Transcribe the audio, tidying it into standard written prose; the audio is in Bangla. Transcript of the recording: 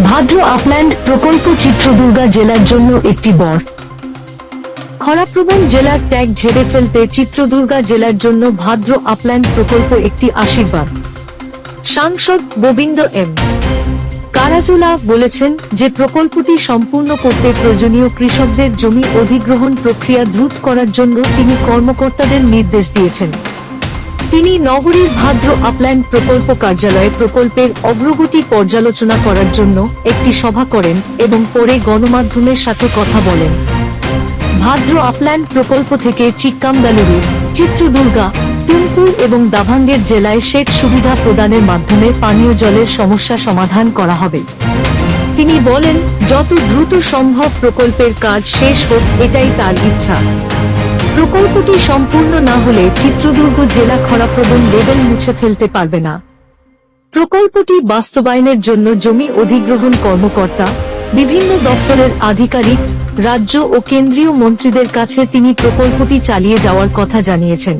ভাদ্র আপল্যান্ড প্রকল্প চিত্রদুর্গা জেলার জন্য একটি বর। খরাপ্রবণ জেলার ট্যাগ ঝেড়ে ফেলতে চিত্রদুর্গা জেলার জন্য ভাদ্র আপল্যান্ড প্রকল্প একটি আশীর্বাদ। সাংসদ গোবিন্দ এম. কারাজোলা বলেছেন যে প্রকল্পটি সম্পূর্ণ করতে প্রয়োজনীয় কৃষকদের জমি অধিগ্রহণ প্রক্রিয়া দ্রুত করার জন্য তিনি কর্মকর্তাদের নির্দেশ দিয়েছেন। তিনি নগরীর ভাদ্র আপল্যান্ড প্রকল্প কার্যালয়ে প্রকল্পের অগ্রগতি পর্যালোচনা করার জন্য একটি সভা করেন এবং পরে গণমাধ্যমের সাথে কথা বলেন। ভাদ্র আপল্যান্ড প্রকল্প থেকে চিক্কামগালুরু, চিত্রদুর্গা, তুমকুর এবং দাভাঙ্গের জেলায় সেচ সুবিধা প্রদানের মাধ্যমে পানীয় জলের সমস্যা সমাধান করা হবে। তিনি বলেন, যত দ্রুত সম্ভব প্রকল্পের কাজ শেষ হোক, এটাই তার ইচ্ছা। প্রকল্পটি সম্পূর্ণ না হলে চিত্রদুর্গ জেলা খরাপ্রবণ লেভেল মুছে ফেলতে পারবে না। প্রকল্পটি বাস্তবায়নের জন্য জমি অধিগ্রহণ কর্মকর্তা, বিভিন্ন দপ্তরের আধিকারিক, রাজ্য ও কেন্দ্রীয় মন্ত্রীদের কাছে তিনি প্রকল্পটি চালিয়ে যাওয়ার কথা জানিয়েছেন।